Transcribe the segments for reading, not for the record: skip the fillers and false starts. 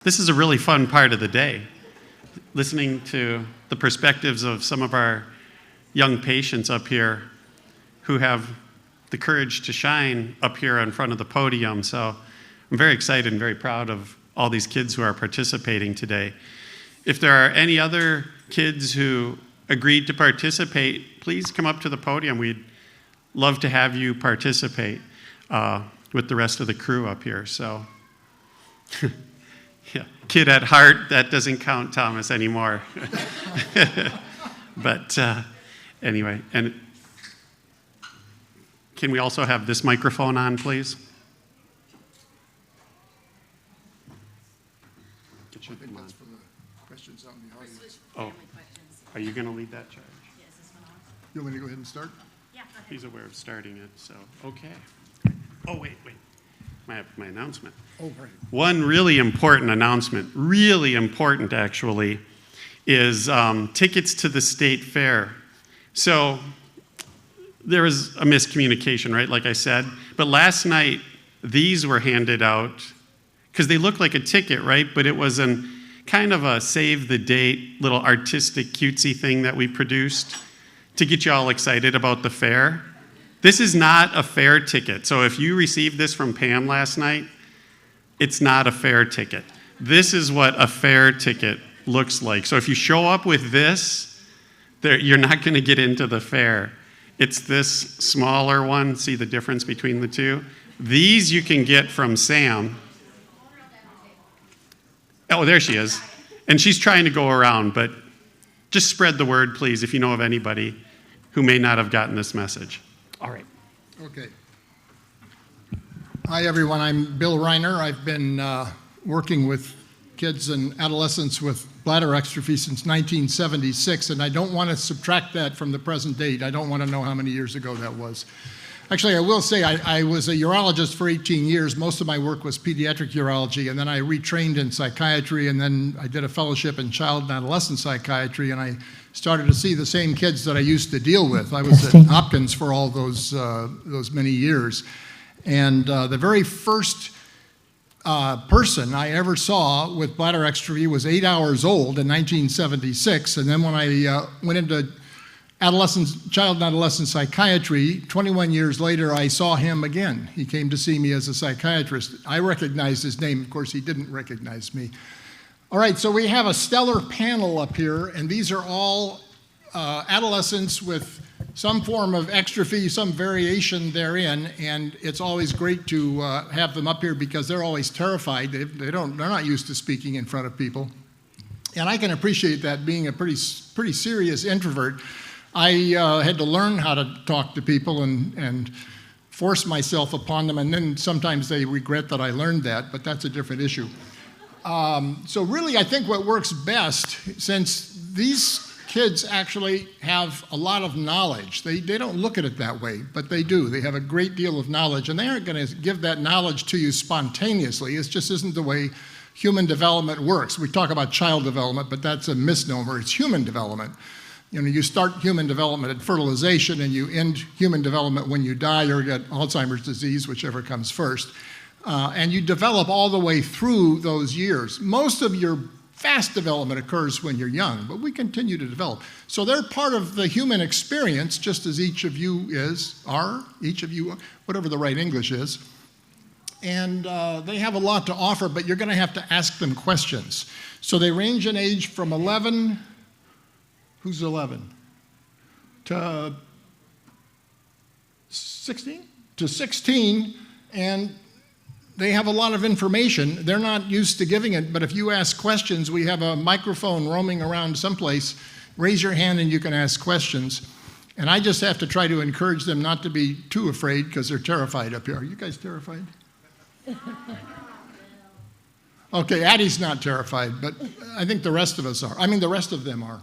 This is a really fun part of the day, listening to the perspectives of some of our young patients up here who have the courage to shine up here in front of the podium. So I'm very excited and very proud of all these kids who are participating today. If there are any other kids who agreed to participate, please come up to the podium. We'd love to have you participate with the rest of the crew up here. So, yeah, kid at heart, that doesn't count, Thomas, anymore. But anyway, and can we also have this microphone on, please? I think that's for the questions out in the audience. Oh, are you going to lead that charge? Yes, this one on. You want me to go ahead and start? Yeah, go ahead. He's aware of starting it, so, okay. Oh, wait. My announcement. Oh, right. One really important announcement, really important actually, is tickets to the state fair. So there was a miscommunication, right, like I said. But last night, these were handed out because they look like a ticket, right? But it was kind of a save the date, little artistic, cutesy thing that we produced to get you all excited about the fair. This is not a fair ticket. So if you received this from Pam last night, it's not a fair ticket. This is what a fair ticket looks like. So if you show up with this, you're not going to get into the fair. It's this smaller one. See the difference between the two? These you can get from Sam. Oh, there she is. And she's trying to go around, but just spread the word, please, if you know of anybody who may not have gotten this message. All right. Okay. Hi, everyone. I'm Bill Reiner. I've been working with kids and adolescents with bladder exstrophy since 1976, and I don't want to subtract that from the present date. I don't want to know how many years ago that was. Actually, I will say I was a urologist for 18 years. Most of my work was pediatric urology, and then I retrained in psychiatry, and then I did a fellowship in child and adolescent psychiatry, and I started to see the same kids that I used to deal with. I was at Hopkins for all those many years. And the very first person I ever saw with bladder exstrophy was 8 hours old in 1976. And then when I went into child and adolescent psychiatry, 21 years later, I saw him again. He came to see me as a psychiatrist. I recognized his name. Of course, he didn't recognize me. All right, so we have a stellar panel up here, and these are all adolescents with some form of exstrophy, some variation therein, and it's always great to have them up here because they're always terrified. They're not used to speaking in front of people, and I can appreciate that. Being a pretty serious introvert, I had to learn how to talk to people and force myself upon them, and then sometimes they regret that I learned that, but that's a different issue. So really, I think what works best, since these kids actually have a lot of knowledge, they don't look at it that way, but they do. They have a great deal of knowledge, and they aren't going to give that knowledge to you spontaneously. It just isn't the way human development works. We talk about child development, but that's a misnomer. It's human development. You know, you start human development at fertilization, and you end human development when you die or get Alzheimer's disease, whichever comes first. And you develop all the way through those years. Most of your fast development occurs when you're young, but we continue to develop. So they're part of the human experience, just as each of you each of you, whatever the right English is. And they have a lot to offer, but you're going to have to ask them questions. So they range in age from 11, who's 11? To 16? To 16, and they have a lot of information. They're not used to giving it, but if you ask questions, we have a microphone roaming around someplace. Raise your hand and you can ask questions. And I just have to try to encourage them not to be too afraid because they're terrified up here. Are you guys terrified? Okay, Addie's not terrified, but I think the rest of us are. I mean, the rest of them are.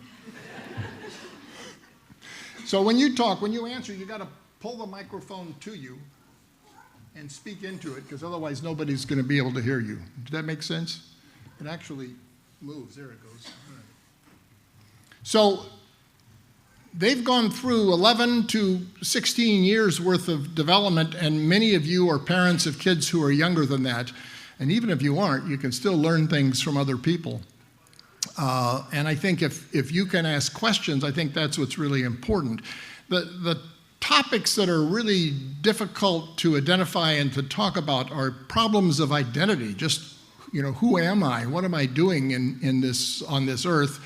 So when you talk, when you answer, you got to pull the microphone to you and speak into it, because otherwise nobody's going to be able to hear you. Does that make sense? It actually moves. There it goes. All right. So they've gone through 11 to 16 years worth of development, and many of you are parents of kids who are younger than that. And even if you aren't, you can still learn things from other people. And I think if you can ask questions, I think that's what's really important. The topics that are really difficult to identify and to talk about are problems of identity. Just, who am I? What am I doing on this earth?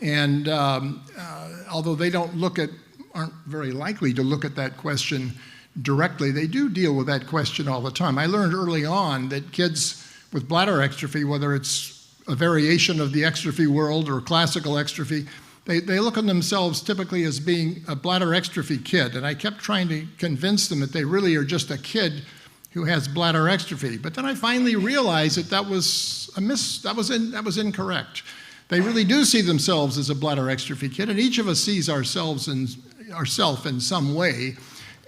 And although they aren't very likely to look at that question directly, they do deal with that question all the time. I learned early on that kids with bladder exstrophy, whether it's a variation of the exstrophy world or classical exstrophy, they look at themselves typically as being a bladder exstrophy kid. And I kept trying to convince them that they really are just a kid who has bladder exstrophy. But then I finally realized that was incorrect. They really do see themselves as a bladder exstrophy kid, and each of us sees ourselves in some way,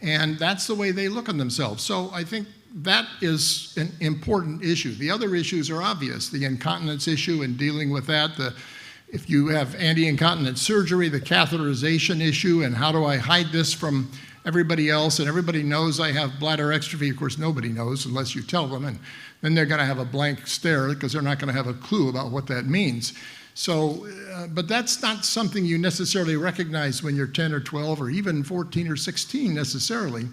and that's the way they look at themselves. So I think that is an important issue. The other issues are obvious, the incontinence issue and dealing with that, if you have anti-incontinence surgery, the catheterization issue, and how do I hide this from everybody else, and everybody knows I have bladder exstrophy. Of course, nobody knows unless you tell them, and then they're going to have a blank stare because they're not going to have a clue about what that means. So, but that's not something you necessarily recognize when you're 10 or 12 or even 14 or 16 necessarily.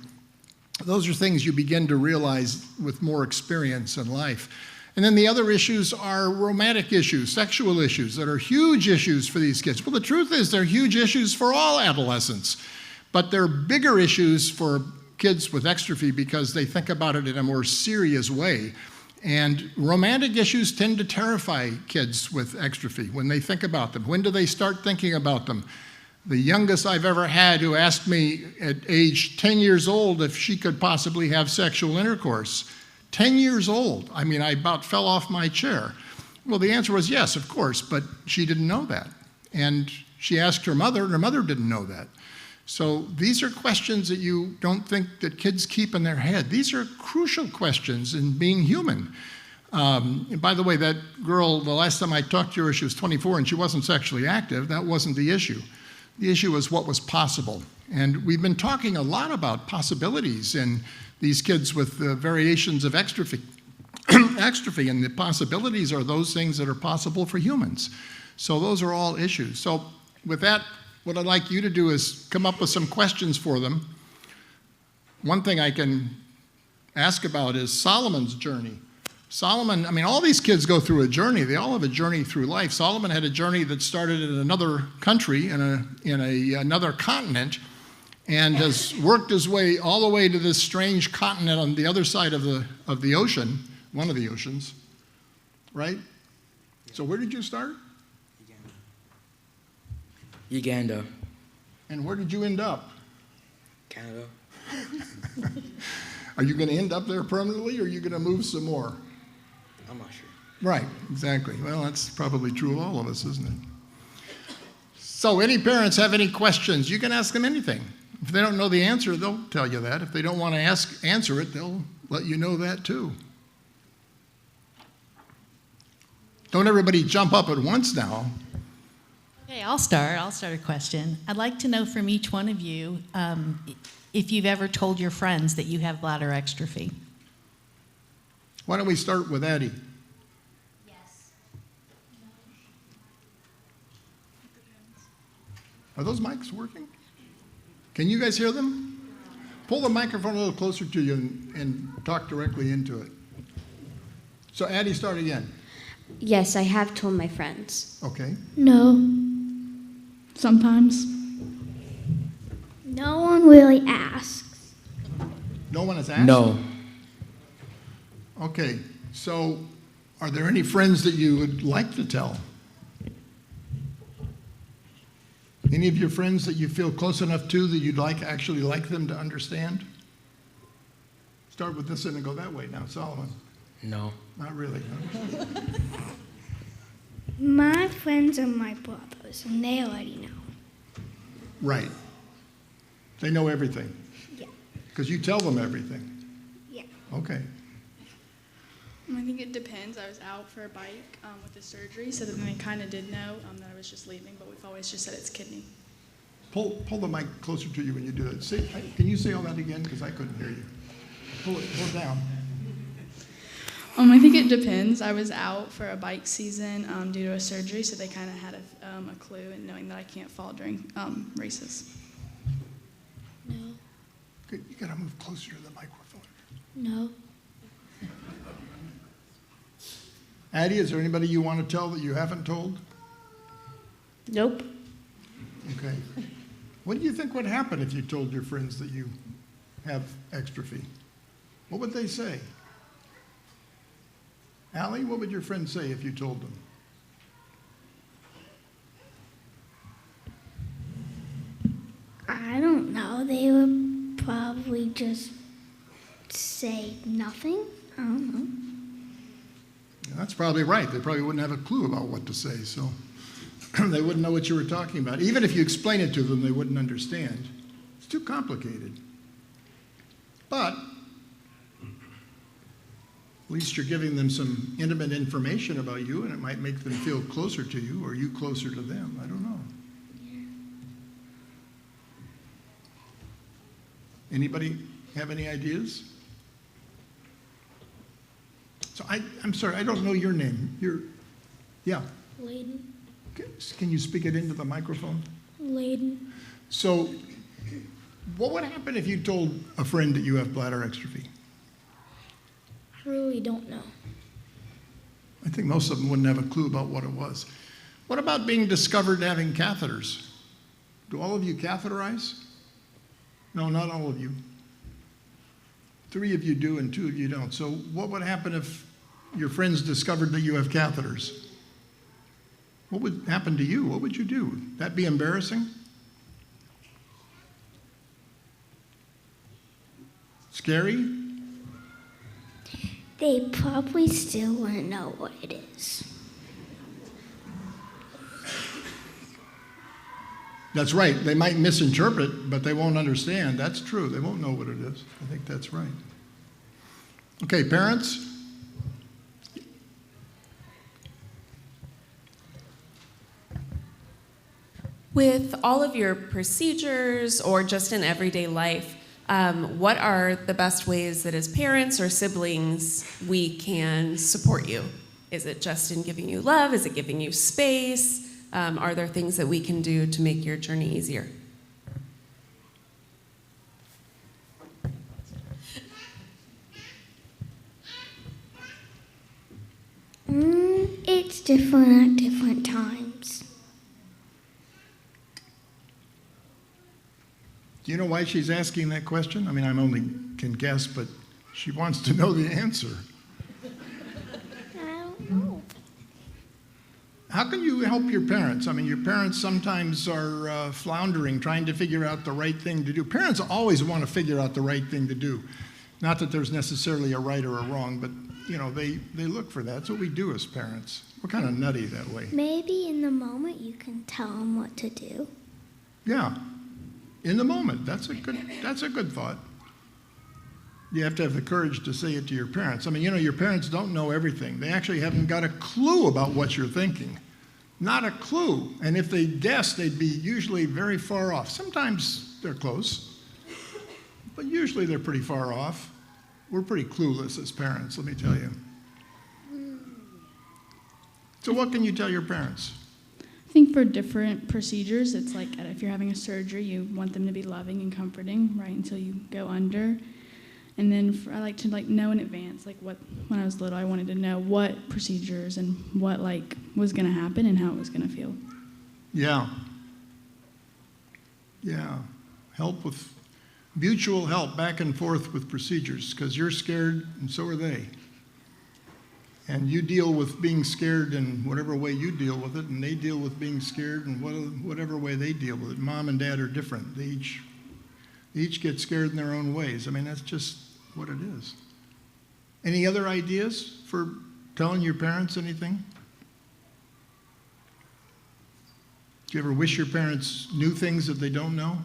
Those are things you begin to realize with more experience in life. And then the other issues are romantic issues, sexual issues that are huge issues for these kids. Well, the truth is they're huge issues for all adolescents, but they're bigger issues for kids with exstrophy because they think about it in a more serious way. And romantic issues tend to terrify kids with exstrophy when they think about them. When do they start thinking about them? The youngest I've ever had who asked me at age 10 years old if she could possibly have sexual intercourse. 10 years old. I mean, I about fell off my chair. Well, the answer was yes, of course, but she didn't know that. And she asked her mother, and her mother didn't know that. So these are questions that you don't think that kids keep in their head. These are crucial questions in being human. And by the way, that girl, the last time I talked to her, she was 24 and she wasn't sexually active. That wasn't the issue. The issue was what was possible. And we've been talking a lot about possibilities in these kids with variations of exstrophy. Exstrophy, and the possibilities are those things that are possible for humans. So those are all issues. So with that, what I'd like you to do is come up with some questions for them. One thing I can ask about is Solomon's journey. Solomon, I mean, all these kids go through a journey. They all have a journey through life. Solomon had a journey that started in another country, in another continent, and has worked his way all the way to this strange continent on the other side of the ocean, one of the oceans, right? So where did you start? Uganda. And where did you end up? Canada. Are you going to end up there permanently, or are you going to move some more? I'm not sure. Right, exactly. Well, that's probably true of all of us, isn't it? So any parents have any questions, you can ask them anything. If they don't know the answer, they'll tell you that. If they don't want to answer it, they'll let you know that too. Don't everybody jump up at once now. Okay, I'll start a question. I'd like to know from each one of you if you've ever told your friends that you have bladder exstrophy. Why don't we start with Addie? Yes. Are those mics working? Can you guys hear them? Pull the microphone a little closer to you and talk directly into it. So Addie, start again. Yes, I have told my friends. Okay. No. Sometimes. No one really asks. No one has asked? No. Okay, so are there any friends that you would like to tell? Any of your friends that you feel close enough to that you'd actually like them to understand? Start with this end and go that way now. Solomon? No. Not really. Huh? My friends are my brothers, and they already know. Right. They know everything. Yeah. Because you tell them everything. Yeah. Okay. I think it depends. I was out for a bike with the surgery, so then they kind of did know that I was just leaving, but we've always just said it's kidney. Pull the mic closer to you when you do that. Can you say all that again? Because I couldn't hear you. Pull it down. I think it depends. I was out for a bike season due to a surgery, so they kind of had a clue in knowing that I can't fall during races. No. Good, you gotta move closer to the microphone. No. Addie, is there anybody you want to tell that you haven't told? Nope. Okay. What do you think would happen if you told your friends that you have exstrophy? What would they say? Allie, what would your friends say if you told them? I don't know. They would probably just say nothing. I don't know. That's probably right. They probably wouldn't have a clue about what to say, so they wouldn't know what you were talking about. Even if you explain it to them, they wouldn't understand. It's too complicated. But at least you're giving them some intimate information about you, and it might make them feel closer to you or you closer to them. I don't know. Anybody have any ideas? So I'm sorry, I don't know your name. Yeah. Layden. Can you speak it into the microphone? Layden. So what would happen if you told a friend that you have bladder exstrophy? I really don't know. I think most of them wouldn't have a clue about what it was. What about being discovered having catheters? Do all of you catheterize? No, not all of you. 3 of you do and 2 of you don't. So what would happen if your friends discovered that you have catheters? What would happen to you? What would you do? Would that be embarrassing? Scary? They probably still wouldn't know what it is. That's right. They might misinterpret, but they won't understand. That's true. They won't know what it is. I think that's right. Okay, parents? With all of your procedures or just in everyday life, what are the best ways that as parents or siblings we can support you? Is it just in giving you love? Is it giving you space? Are there things that we can do to make your journey easier? It's different at different times. Do you know why she's asking that question? I mean, I only can guess, but she wants to know the answer. I don't know. How can you help your parents? I mean, your parents sometimes are floundering, trying to figure out the right thing to do. Parents always want to figure out the right thing to do. Not that there's necessarily a right or a wrong, but, you know, they look for that. That's what we do as parents. We're kind of nutty that way. Maybe in the moment you can tell them what to do. Yeah, in the moment. That's a good thought. You have to have the courage to say it to your parents. I mean, you know, your parents don't know everything. They actually haven't got a clue about what you're thinking. Not a clue. And if they guessed, they'd be usually very far off. Sometimes they're close, but usually they're pretty far off. We're pretty clueless as parents, let me tell you. So what can you tell your parents? I think for different procedures, it's like if you're having a surgery, you want them to be loving and comforting right until you go under. And then I like to know in advance, when I was little, I wanted to know what procedures and what was going to happen and how it was going to feel. Yeah. Help with mutual help back and forth with procedures, because you're scared and so are they. And you deal with being scared in whatever way you deal with it, and they deal with being scared in whatever way they deal with it. Mom and dad are different. They each get scared in their own ways. I mean, that's just what it is. Any other ideas for telling your parents anything? Do you ever wish your parents knew things that they don't know?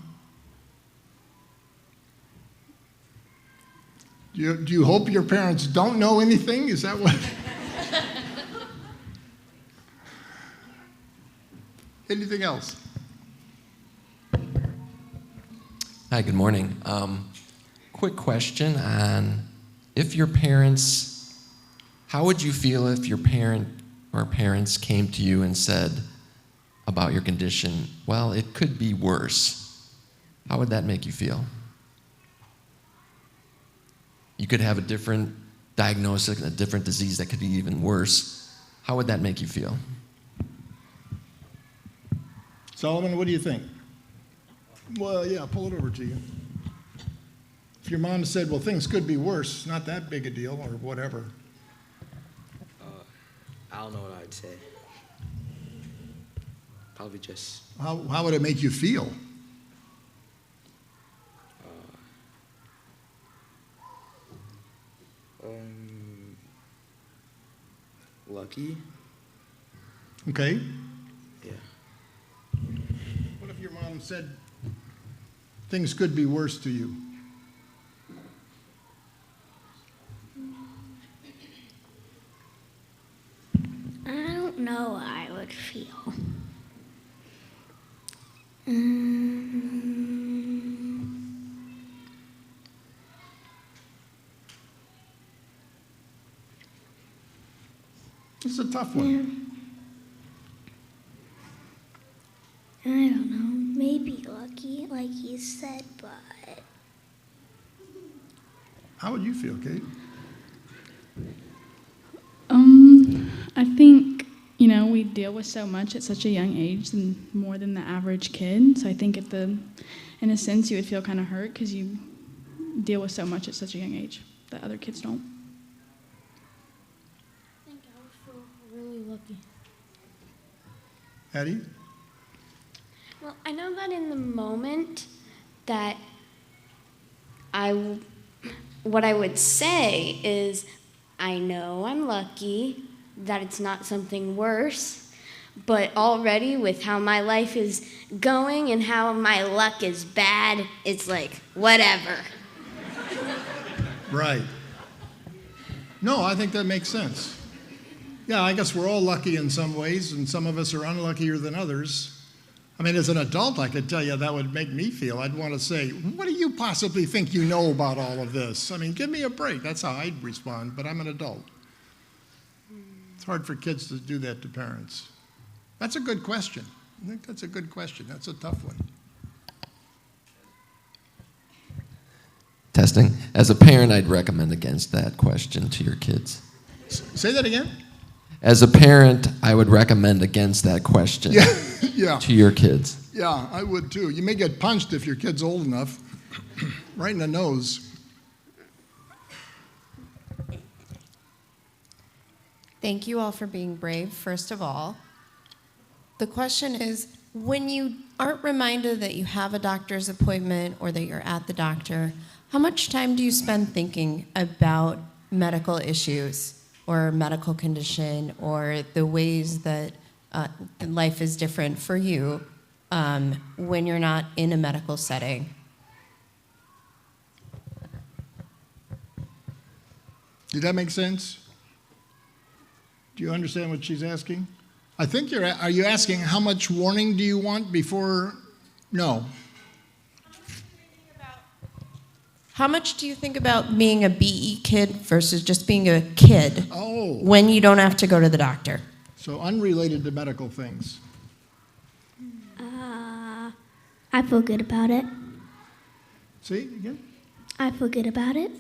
Do you hope your parents don't know anything? Is that what? Anything else? Hi, good morning. Quick question on if your parents How would you feel if your parent or parents came to you and said about your condition, well, it could be worse? How would that make you feel? You could have a different diagnosis, a different disease that could be even worse. How would that make you feel? Solomon, what do you think? Well, yeah, pull it over to you. If your mom said, well, things could be worse, not that big a deal, or whatever. I don't know what I'd say. Probably just How would it make you feel? lucky. Okay? Yeah. What if your mom said things could be worse to you? I don't know how I would feel. It's a tough one. I don't know. Maybe lucky, like you said, but How would you feel, Kate? I think, we deal with so much at such a young age, and more than the average kid. So I think in a sense, you would feel kind of hurt because you deal with so much at such a young age that other kids don't. I think I would feel really lucky. Addie? Well, I know that in the moment that what I would say is, I know I'm lucky that it's not something worse, but already with how my life is going and how my luck is bad, it's like, whatever. Right. No, I think that makes sense. Yeah, I guess we're all lucky in some ways, and some of us are unluckier than others. I mean, as an adult, I could tell you that would make me feel. I'd want to say, what do you possibly think you know about all of this? I mean, give me a break. That's how I'd respond, but I'm an adult. It's hard for kids to do that to parents. That's a good question. I think that's a good question. That's a tough one. Testing. As a parent, I'd recommend against that question to your kids. Say that again? As a parent, I would recommend against that question Yeah. to your kids. Yeah, I would too. You may get punched if your kid's old enough, right in the nose. Thank you all for being brave, first of all. The question is, when you aren't reminded that you have a doctor's appointment or that you're at the doctor, how much time do you spend thinking about medical issues or medical condition or the ways that life is different for you when you're not in a medical setting? Did that make sense? Do you understand what she's asking? I think are you asking how much warning do you want before? No. How much do you think about being a BE kid versus just being a kid when you don't have to go to the doctor? So unrelated to medical things. I feel good about it. Say it again? I feel good about it.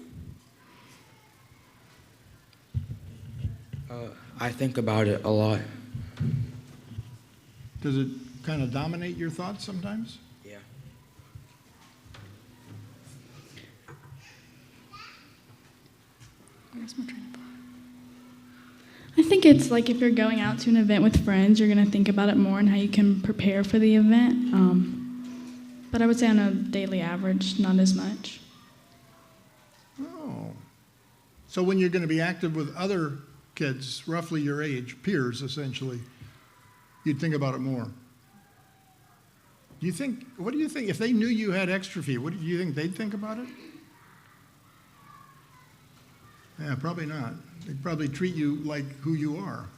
I think about it a lot. Does it kind of dominate your thoughts sometimes? Yeah. Where's my train of thought? I think it's like if you're going out to an event with friends, you're going to think about it more and how you can prepare for the event. But I would say on a daily average, not as much. Oh. So when you're going to be active with other kids, roughly your age, peers essentially, you'd think about it more. What do you think, if they knew you had exstrophy, what do you think they'd think about it? Yeah, probably not. They'd probably treat you like who you are.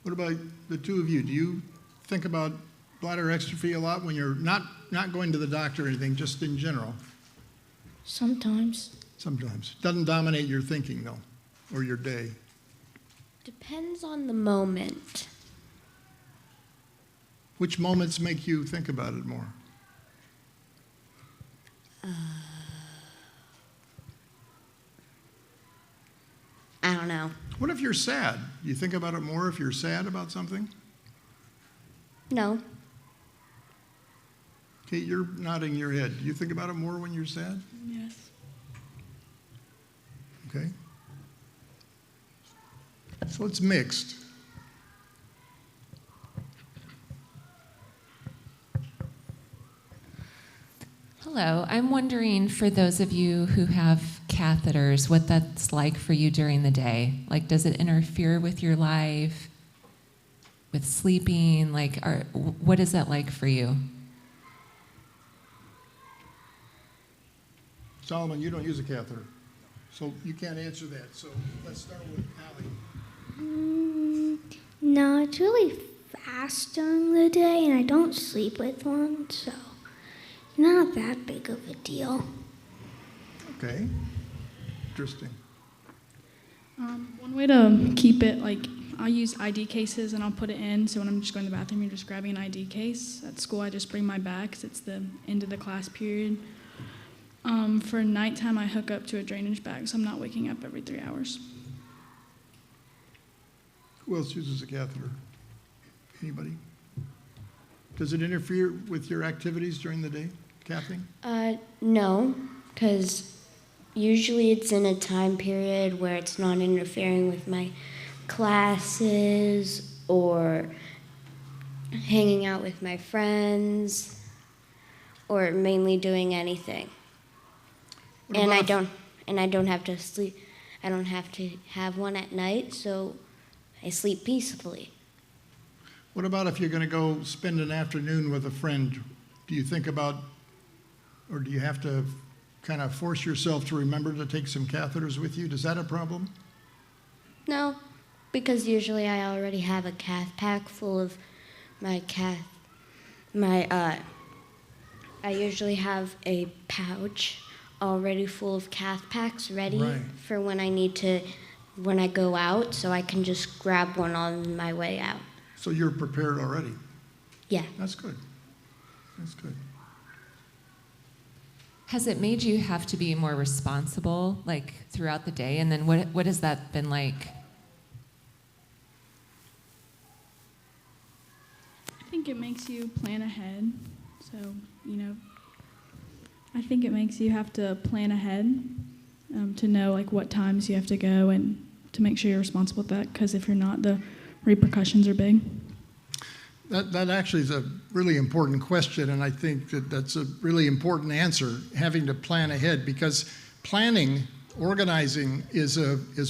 What about the two of you? Do you think about bladder exstrophy a lot when you're not going to the doctor or anything, just in general? Sometimes. Sometimes. Doesn't dominate your thinking, though, or your day. Depends on the moment. Which moments make you think about it more? I don't know. What if you're sad? You think about it more if you're sad about something? No. Kate, you're nodding your head. Do you think about it more when you're sad? Yes. Okay. So it's mixed. Hello, I'm wondering for those of you who have catheters, what that's like for you during the day. Like, does it interfere with your life, with sleeping? Like, what is that like for you? Solomon, you don't use a catheter, so you can't answer that. So let's start with Allie. No, it's really fast during the day, and I don't sleep with one, so not that big of a deal. Okay. Interesting. One way to keep it, like, I'll use ID cases and I'll put it in, so when I'm just going to the bathroom, you're just grabbing an ID case. At school, I just bring my bag because it's the end of the class period. For nighttime, I hook up to a drainage bag, so I'm not waking up every 3 hours. Who else uses a catheter? Anybody? Does it interfere with your activities during the day, Kathy? No, because usually it's in a time period where it's not interfering with my classes or hanging out with my friends or mainly doing anything. And I don't have to sleep. I don't have to have one at night, so I sleep peacefully. What about if you're going to go spend an afternoon with a friend? Do you think about, or do you have to kind of force yourself to remember to take some catheters with you? Is that a problem? No, because usually I already have a cath pack full of my I usually have a pouch already full of cath packs ready for when I go out, so I can just grab one on my way out. So you're prepared already? Yeah. That's good. That's good. Has it made you have to be more responsible, like, throughout the day? And then what has that been like? I think it makes you plan ahead. So, I think it makes you have to plan ahead to know, like, what times you have to go and to make sure you're responsible with that, because if you're not, the repercussions are big. That actually is a really important question, and I think that's a really important answer, having to plan ahead, because planning, organizing is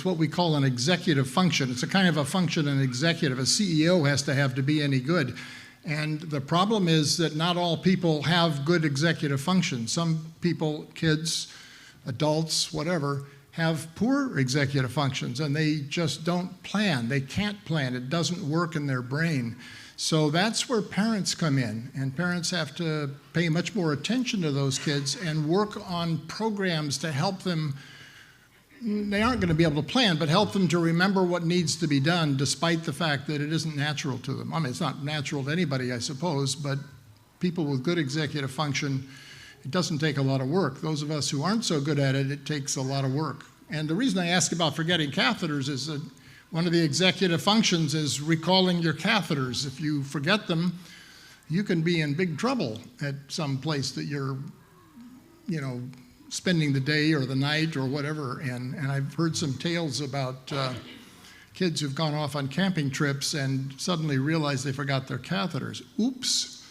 what we call an executive function. It's a kind of a function an executive, a CEO has to have to be any good. And the problem is that not all people have good executive functions. Some people, kids, adults, whatever, have poor executive functions, and they just don't plan. They can't plan. It doesn't work in their brain. So that's where parents come in, and parents have to pay much more attention to those kids and work on programs to help them. They aren't going to be able to plan, but help them to remember what needs to be done, despite the fact that it isn't natural to them. I mean, it's not natural to anybody, I suppose, but people with good executive function, it doesn't take a lot of work. Those of us who aren't so good at it, it takes a lot of work. And the reason I ask about forgetting catheters is that one of the executive functions is recalling your catheters. If you forget them, you can be in big trouble at some place that you're, spending the day or the night or whatever. And I've heard some tales about kids who've gone off on camping trips and suddenly realize they forgot their catheters. Oops.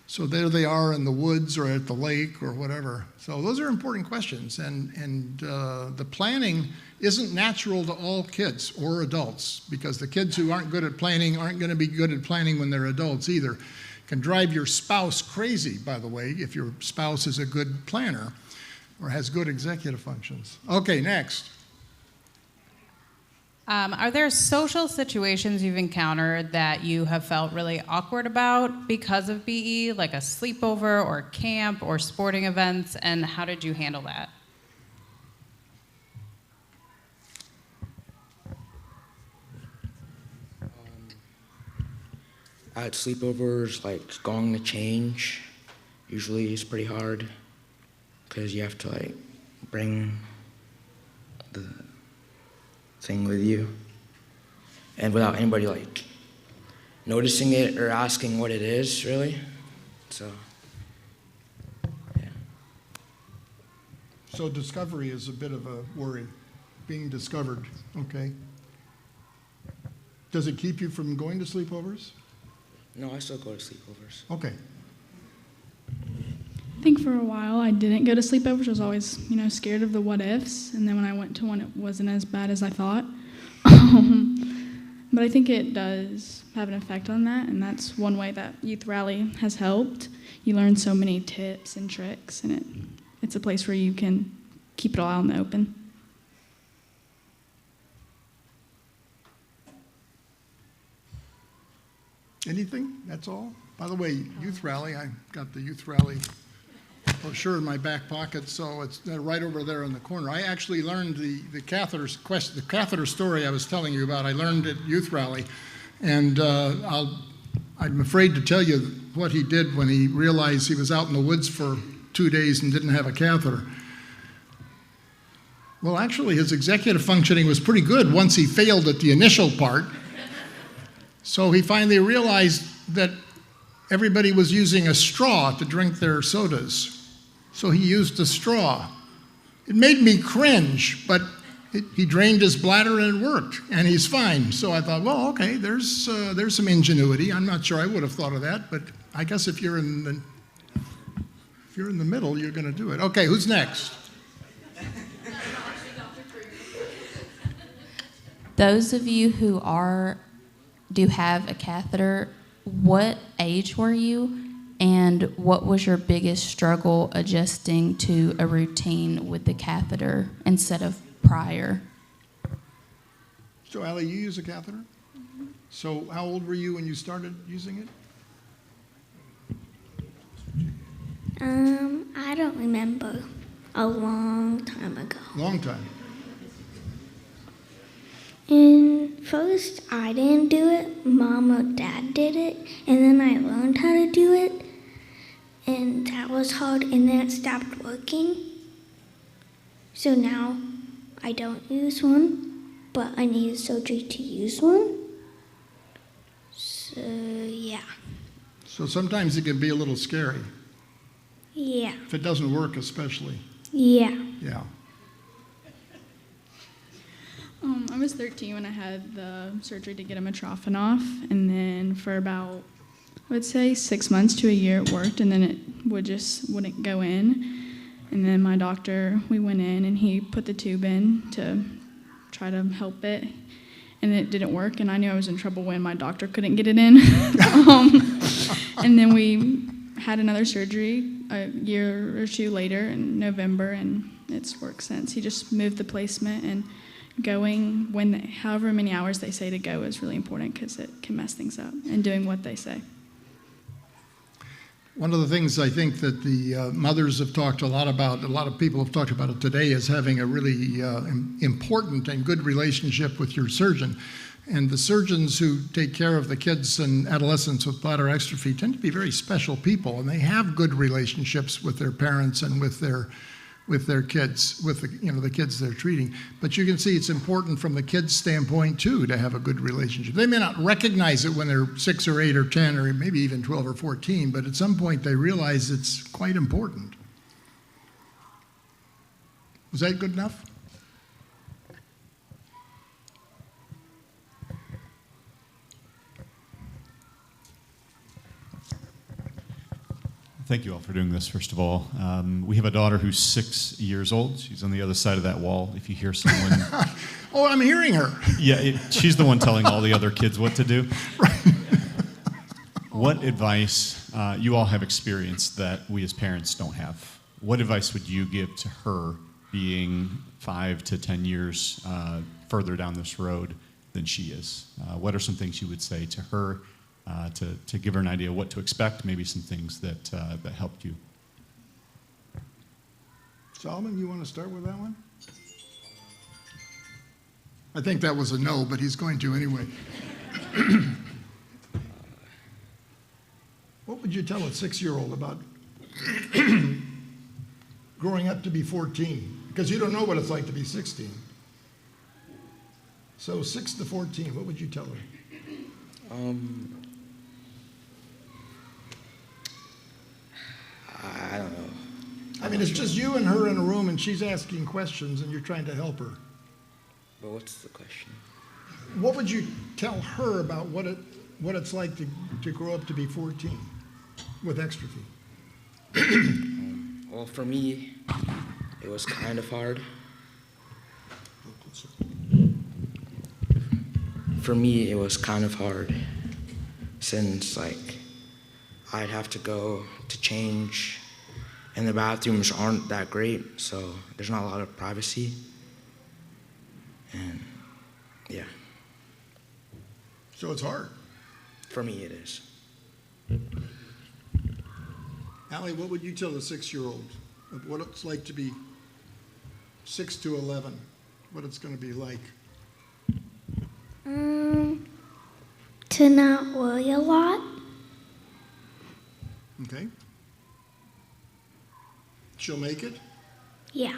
So there they are in the woods or at the lake or whatever. So those are important questions. And the planning isn't natural to all kids or adults, because the kids who aren't good at planning aren't going to be good at planning when they're adults either. Can drive your spouse crazy, by the way, if your spouse is a good planner or has good executive functions. Okay, next. Are there social situations you've encountered that you have felt really awkward about because of BE, like a sleepover or camp or sporting events, and how did you handle that? at sleepovers, like going to change, usually is pretty hard because you have to like bring the thing with you, and without anybody like noticing it or asking what it is, really. So, yeah. So discovery is a bit of a worry, being discovered, okay? Does it keep you from going to sleepovers? No, I still go to sleepovers. Okay. I think for a while I didn't go to sleepovers. I was always, scared of the what ifs. And then when I went to one, it wasn't as bad as I thought. But I think it does have an effect on that. And that's one way that Youth Rally has helped. You learn so many tips and tricks, and it's a place where you can keep it all out in the open. Anything? That's all? By the way, Youth Rally, I got the Youth Rally brochure in my back pocket, so it's right over there in the corner. I actually learned the catheter story I was telling you about. I learned at Youth Rally, and I'm afraid to tell you what he did when he realized he was out in the woods for 2 days and didn't have a catheter. Well, actually, his executive functioning was pretty good once he failed at the initial part. So he finally realized that everybody was using a straw to drink their sodas. So he used a straw. It made me cringe, but he drained his bladder and it worked, and he's fine. So I thought, well, okay, there's some ingenuity. I'm not sure I would have thought of that, but I guess if you're in the middle, you're going to do it. Okay, who's next? Those of you who do have a catheter, what age were you, and what was your biggest struggle adjusting to a routine with the catheter instead of prior? So, Allie, you use a catheter? Mm-hmm. So how old were you when you started using it? I don't remember. A long time ago. Long time. And first, I didn't do it. Mom or Dad did it. And then I learned how to do it. And that was hard. And then it stopped working. So now I don't use one. But I need surgery to use one. So, yeah. So sometimes it can be a little scary. Yeah. If it doesn't work, especially. Yeah. Yeah. I was 13 when I had the surgery to get a Mitrophon off, and then for about, I would say 6 months to a year it worked, and then it wouldn't go in. And then my doctor, we went in, and he put the tube in to try to help it, and it didn't work, and I knew I was in trouble when my doctor couldn't get it in. And then we had another surgery a year or two later in November, and it's worked since. He just moved the placement, and going however many hours they say to go is really important because it can mess things up, and doing what they say. One of the things I think that the mothers have talked a lot about, a lot of people have talked about it today, is having a really important and good relationship with your surgeon. And the surgeons who take care of the kids and adolescents with bladder exstrophy tend to be very special people, and they have good relationships with their parents and with their kids, with the kids they're treating. But you can see it's important from the kids' standpoint too to have a good relationship. They may not recognize it when they're 6 or 8 or 10 or maybe even 12 or 14, but at some point they realize it's quite important. Was that good enough? Thank you all for doing this, first of all. We have a daughter who's 6 years old. She's on the other side of that wall. If you hear someone... Oh, I'm hearing her. Yeah, she's the one telling all the other kids what to do. Right. What advice, you all have experienced that we as parents don't have. What advice would you give to her being 5 to 10 years further down this road than she is? What are some things you would say to her to give her an idea of what to expect, maybe some things that helped you? Solomon, you want to start with that one? I think that was a no, but he's going to anyway. What would you tell a 6-year-old about growing up to be 14? Because you don't know what it's like to be 16. So 6 to 14, what would you tell her? I don't know. I mean, it's just you and her in a room, and she's asking questions, and you're trying to help her. But what's the question? What would you tell her about what it's like to grow up to be 14 with Exstrophy? Well, for me, it was kind of hard. For me, it was kind of hard since, like, I'd have to go to change, and the bathrooms aren't that great, so there's not a lot of privacy. And, yeah. So it's hard. For me, it is. Allie, what would you tell a 6-year-old of what it's like to be 6 to 11? What it's going to be like? To not worry a lot. Okay. She'll make it? Yeah.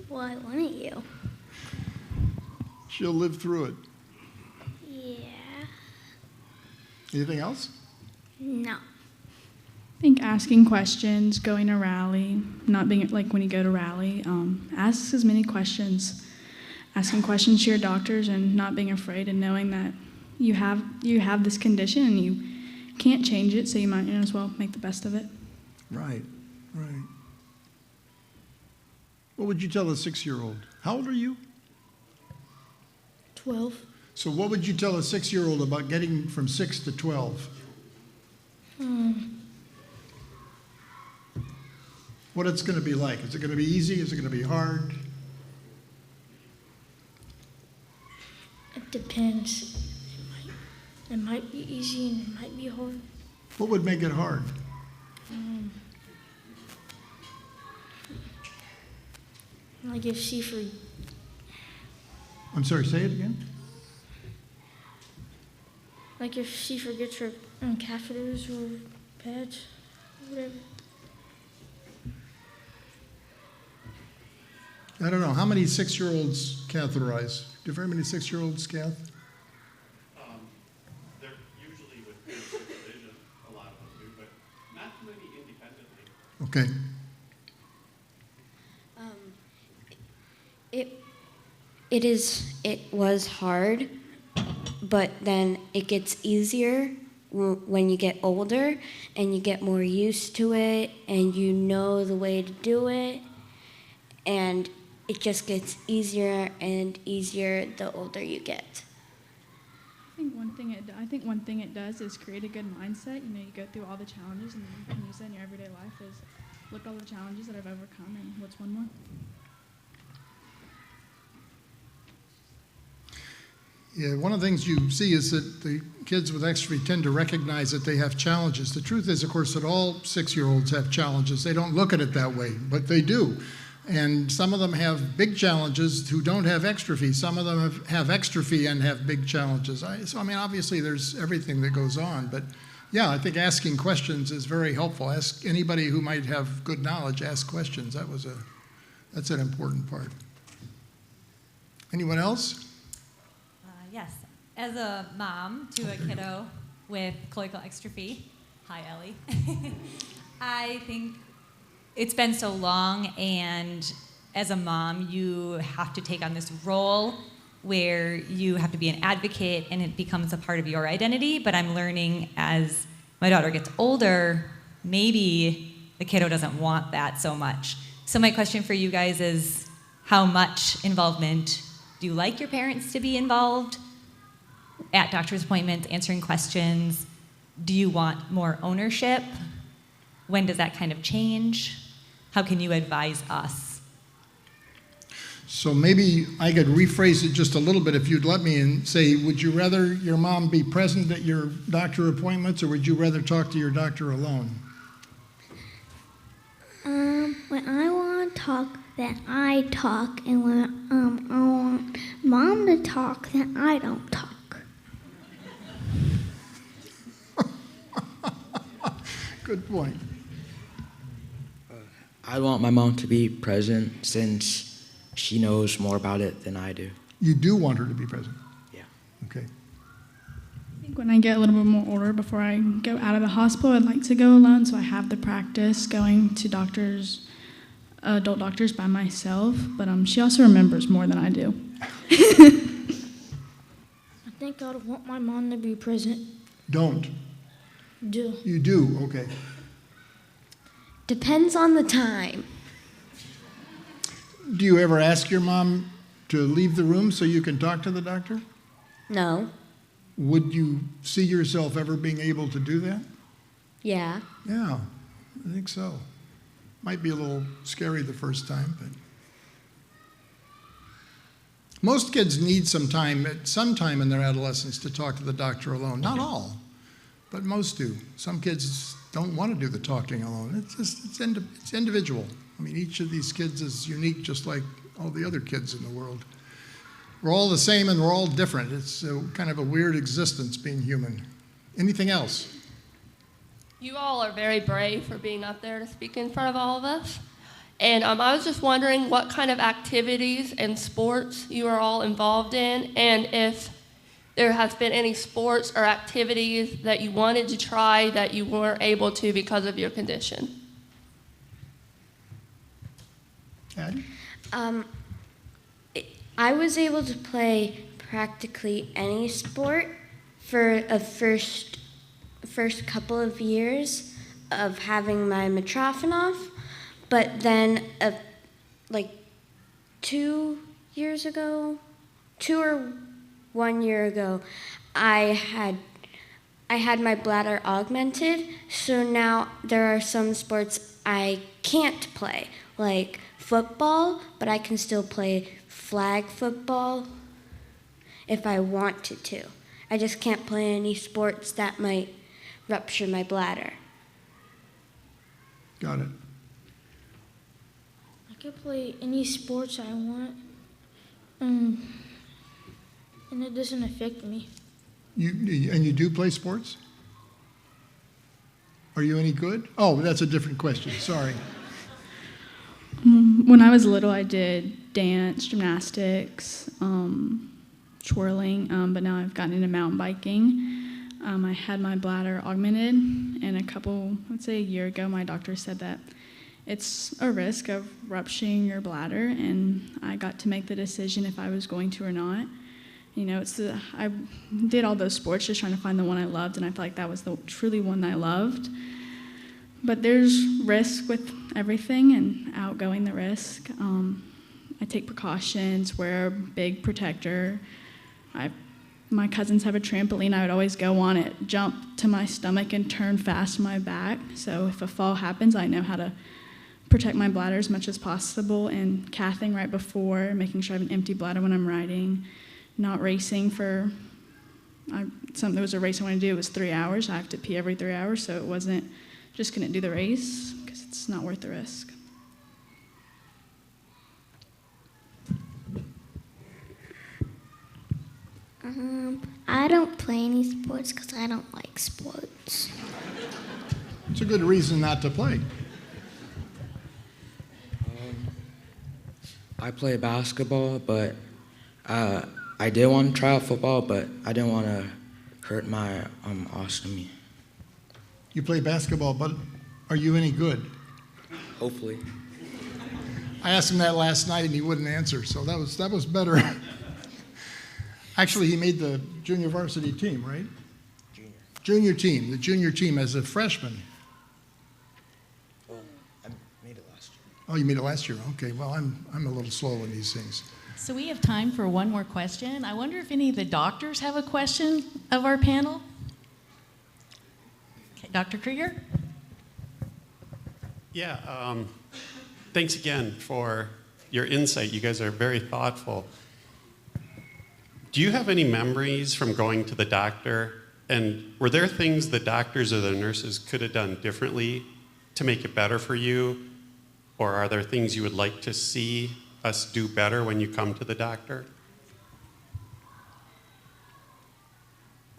Why wouldn't you? She'll live through it. Yeah. Anything else? No. I think asking questions, going to rally, not being like when you go to rally, ask as many questions. Asking questions to your doctors and not being afraid and knowing that you have this condition and you can't change it, so you might as well make the best of it. Right, right. What would you tell a 6-year-old? How old are you? 12. So what would you tell a 6-year-old about getting from 6 to 12? What it's going to be like? Is it going to be easy? Is it going to be hard? It depends. It might be easy and it might be hard. What would make it hard? Like if she I'm sorry, say it again. Like if she forgets her catheters or pads, whatever. I don't know. How many 6-year-olds catheterize? Do you have very many 6-year-olds cath? They're usually with supervision, a lot of them do, but not too many independently. Okay. It was hard, but then it gets easier when you get older and you get more used to it and you know the way to do it, and it just gets easier and easier the older you get. I think one thing it does is create a good mindset. You know, you go through all the challenges, and you can use that in your everyday life. Is look at all the challenges that I've overcome, and what's one more? Yeah, one of the things you see is that the kids with Exstrophy tend to recognize that they have challenges. The truth is, of course, that all 6-year-olds have challenges. They don't look at it that way, but they do. And some of them have big challenges who don't have Exstrophy. Some of them have Exstrophy and have big challenges. So, I mean, obviously there's everything that goes on. But, yeah, I think asking questions is very helpful. Ask anybody who might have good knowledge, ask questions. That's an important part. Anyone else? Yes. As a mom to a kiddo with cloacal exstrophy, hi Ellie, I think it's been so long, and as a mom, you have to take on this role where you have to be an advocate and it becomes a part of your identity. But I'm learning as my daughter gets older, maybe the kiddo doesn't want that so much. So my question for you guys is, how much involvement do you like your parents to be involved at doctor's appointments, answering questions? Do you want more ownership? When does that kind of change? How can you advise us? So maybe I could rephrase it just a little bit if you'd let me and say, would you rather your mom be present at your doctor appointments, or would you rather talk to your doctor alone? When I want to talk, then I talk, and when I want Mom to talk, then I don't talk. Good point. I want my mom to be present since she knows more about it than I do. You do want her to be present? Yeah. Okay. I think when I get a little bit more older, before I go out of the hospital, I'd like to go alone so I have the practice going to doctors, adult doctors by myself. But she also remembers more than I do. I think I'd want my mom to be present. Don't. Do. You do, okay. Depends on the time. Do you ever ask your mom to leave the room so you can talk to the doctor? No. Would you see yourself ever being able to do that? Yeah. Yeah, I think so. Might be a little scary the first time, but most kids need some time in their adolescence to talk to the doctor alone. Not all, but most do. Some kids don't want to do the talking alone. It's individual. I mean, each of these kids is unique, just like all the other kids in the world. We're all the same and we're all different. It's kind of a weird existence being human. Anything else? You all are very brave for being up there to speak in front of all of us. And I was just wondering what kind of activities and sports you are all involved in, and if there has been any sports or activities that you wanted to try that you weren't able to because of your condition. Addie? I was able to play practically any sport for a first couple of years of having my Mitrofanov, but then like 2 years ago, 2 or 1 year ago, I had my bladder augmented, so now there are some sports I can't play, like football, but I can still play flag football if I wanted to. I just can't play any sports that might rupture my bladder. Got it. I can play any sports I want, and it doesn't affect me. And you do play sports? Are you any good? Oh, that's a different question. Sorry. When I was little, I did dance, gymnastics, twirling, but now I've gotten into mountain biking. I had my bladder augmented, and a year ago, my doctor said that it's a risk of rupturing your bladder, and I got to make the decision if I was going to or not. You know, I did all those sports just trying to find the one I loved, and I felt like that was the truly one I loved. But there's risk with everything and outgoing the risk. I take precautions, wear a big protector. My cousins have a trampoline. I would always go on it, jump to my stomach, and turn fast to my back. So if a fall happens, I know how to protect my bladder as much as possible, and cathing right before, making sure I have an empty bladder when I'm riding, not racing there was a race I wanted to do. It was 3 hours. I have to pee every 3 hours, so it wasn't, just couldn't do the race because it's not worth the risk. I don't play any sports because I don't like sports. It's a good reason not to play. I play basketball, but I did want to try out football, but I didn't want to hurt my ostomy. You play basketball, but are you any good? Hopefully. I asked him that last night and he wouldn't answer, so that was better. Actually, he made the junior varsity team, right? Junior team, the junior team as a freshman. Well, I made it last year. Oh, you made it last year? Okay, well, I'm a little slow in these things. So we have time for one more question. I wonder if any of the doctors have a question of our panel? Okay, Dr. Krieger? Yeah, thanks again for your insight. You guys are very thoughtful. Do you have any memories from going to the doctor? And were there things the doctors or the nurses could have done differently to make it better for you? Or are there things you would like to see us do better when you come to the doctor?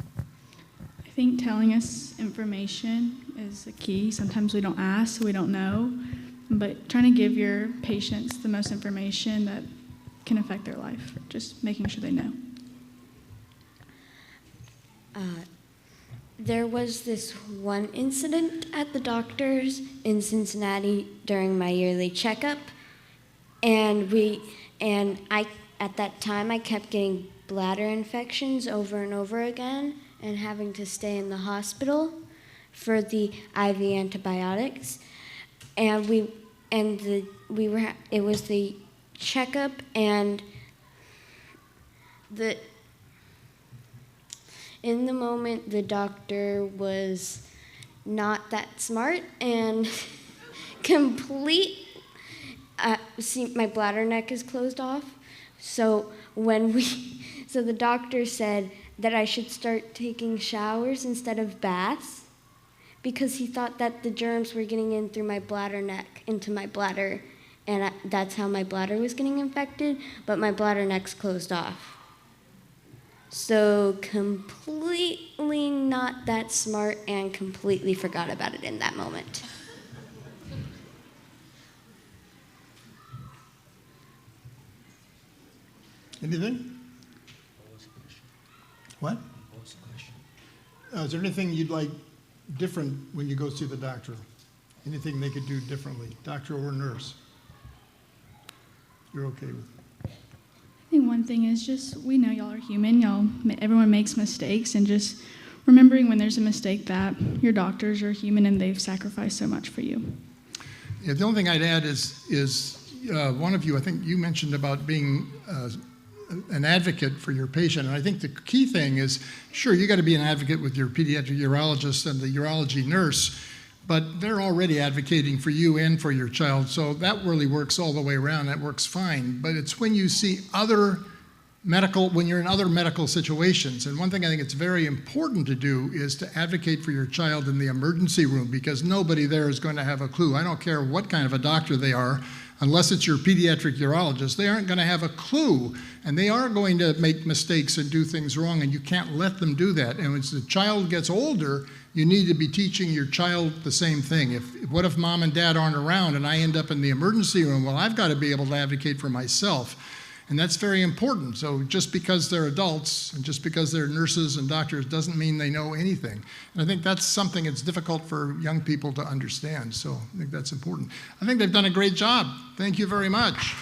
I think telling us information is the key. Sometimes we don't ask, so we don't know. But trying to give your patients the most information that can affect their life, just making sure they know. There was this one incident at the doctor's in Cincinnati during my yearly checkup, and at that time I kept getting bladder infections over and over again and having to stay in the hospital for the IV antibiotics. And it was the checkup, and in the moment the doctor was not that smart and see, my bladder neck is closed off. So the doctor said that I should start taking showers instead of baths, because he thought that the germs were getting in through my bladder neck into my bladder, and that's how my bladder was getting infected, but my bladder neck's closed off. So completely not that smart and completely forgot about it in that moment. Anything? What? Is there anything you'd like different when you go see the doctor? Anything they could do differently, doctor or nurse? You're okay with? I think one thing is just, we know y'all are human. Everyone makes mistakes, and just remembering when there's a mistake that your doctors are human and they've sacrificed so much for you. Yeah, the only thing I'd add is one of you, I think you mentioned about being an advocate for your patient. And I think the key thing is, sure, you got to be an advocate with your pediatric urologist and the urology nurse, but they're already advocating for you and for your child. So that really works all the way around. That works fine. But it's when you see when you're in other medical situations. And one thing I think it's very important to do is to advocate for your child in the emergency room, because nobody there is going to have a clue. I don't care what kind of a doctor they are, unless it's your pediatric urologist, they aren't going to have a clue, and they are going to make mistakes and do things wrong, and you can't let them do that. And as the child gets older, you need to be teaching your child the same thing. What if mom and dad aren't around and I end up in the emergency room? Well, I've got to be able to advocate for myself, and that's very important. So just because they're adults and just because they're nurses and doctors doesn't mean they know anything. And I think that's something that's difficult for young people to understand. So I think that's important. I think they've done a great job. Thank you very much.